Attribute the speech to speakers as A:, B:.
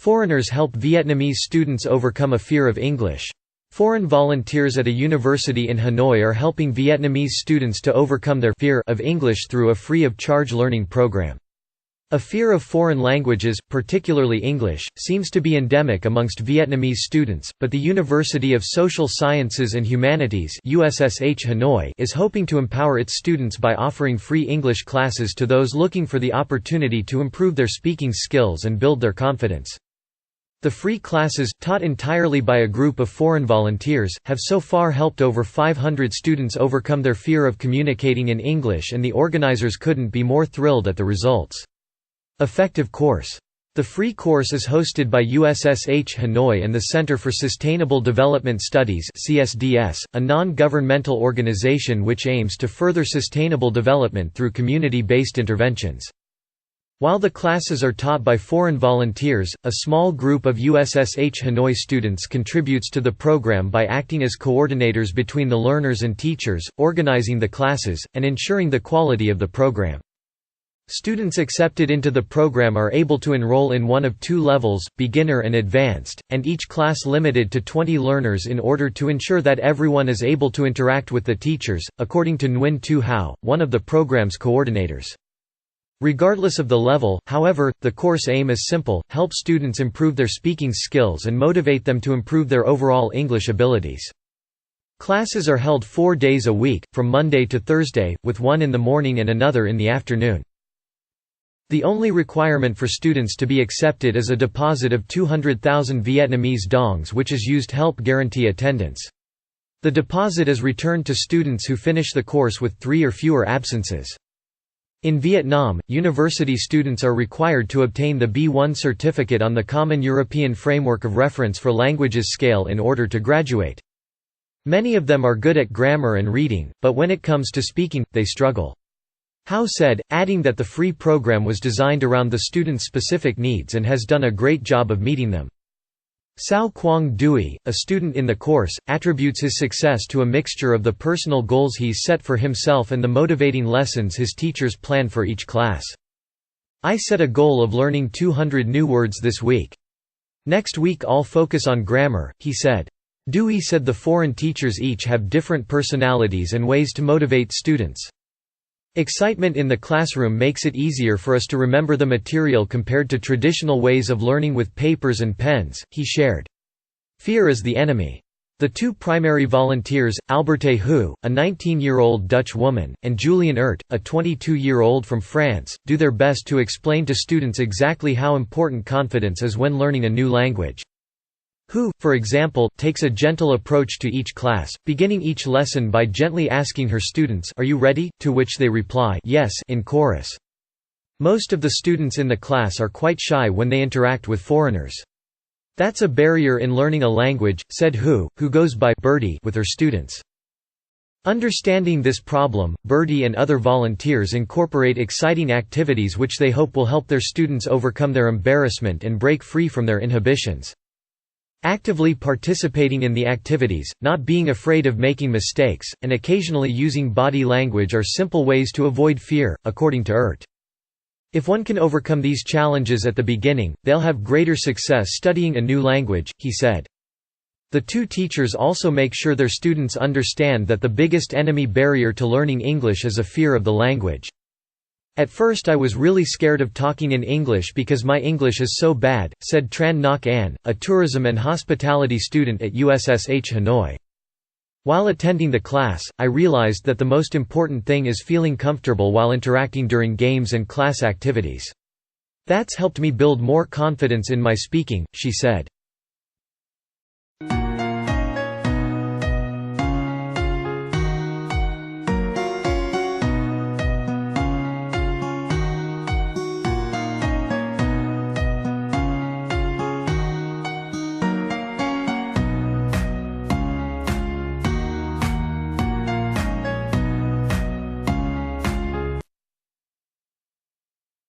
A: Foreigners help Vietnamese students overcome a fear of English. Foreign volunteers at a university in Hanoi are helping Vietnamese students to overcome their fear of English through a free-of-charge learning program. A fear of foreign languages, particularly English, seems to be endemic amongst Vietnamese students, but the University of Social Sciences and Humanities (USSH Hanoi) is hoping to empower its students by offering free English classes to those looking for the opportunity to improve their speaking skills and build their confidence. The free classes, taught entirely by a group of foreign volunteers, have so far helped over 500 students overcome their fear of communicating in English, and the organizers couldn't be more thrilled at the results. Effective course. The free course is hosted by USSH Hanoi and the Center for Sustainable Development Studies (CSDS), a non-governmental organization which aims to further sustainable development through community-based interventions. While the classes are taught by foreign volunteers, a small group of USSH Hanoi students contributes to the program by acting as coordinators between the learners and teachers, organizing the classes, and ensuring the quality of the program. Students accepted into the program are able to enroll in one of two levels, beginner and advanced, and each class limited to 20 learners in order to ensure that everyone is able to interact with the teachers, according to Nguyen Tu Hao, one of the program's coordinators. Regardless of the level, however, the course aim is simple: help students improve their speaking skills and motivate them to improve their overall English abilities. Classes are held 4 days a week, from Monday to Thursday, with one in the morning and another in the afternoon. The only requirement for students to be accepted is a deposit of 200,000 Vietnamese dongs, which is used to help guarantee attendance. The deposit is returned to students who finish the course with 3 or fewer absences. In Vietnam, university students are required to obtain the B1 certificate on the Common European Framework of Reference for Languages scale in order to graduate. Many of them are good at grammar and reading, but when it comes to speaking, they struggle. Hao said, adding that the free program was designed around the students' specific needs and has done a great job of meeting them. Sao Quang Dui, a student in the course, attributes his success to a mixture of the personal goals he's set for himself and the motivating lessons his teachers plan for each class. I set a goal of learning 200 new words this week. Next week I'll focus on grammar, he said. Dewey said the foreign teachers each have different personalities and ways to motivate students. Excitement in the classroom makes it easier for us to remember the material compared to traditional ways of learning with papers and pens, he shared. Fear is the enemy. The two primary volunteers, Alberte Hu, a 19-year-old Dutch woman, and Julien Ert, a 22-year-old from France, do their best to explain to students exactly how important confidence is when learning a new language. Hu, for example, takes a gentle approach to each class, beginning each lesson by gently asking her students, "Are you ready?" to which they reply, "Yes," in chorus. Most of the students in the class are quite shy when they interact with foreigners. That's a barrier in learning a language, said Hu, who goes by Birdie with her students. Understanding this problem, Birdie and other volunteers incorporate exciting activities which they hope will help their students overcome their embarrassment and break free from their inhibitions. Actively participating in the activities, not being afraid of making mistakes, and occasionally using body language are simple ways to avoid fear, according to Ert. If one can overcome these challenges at the beginning, they'll have greater success studying a new language, he said. The two teachers also make sure their students understand that the biggest enemy barrier to learning English is a fear of the language. At first I was really scared of talking in English because my English is so bad, said Tran Ngoc An, a tourism and hospitality student at USSH Hanoi. While attending the class, I realized that the most important thing is feeling comfortable while interacting during games and class activities. That's helped me build more confidence in my speaking, she said.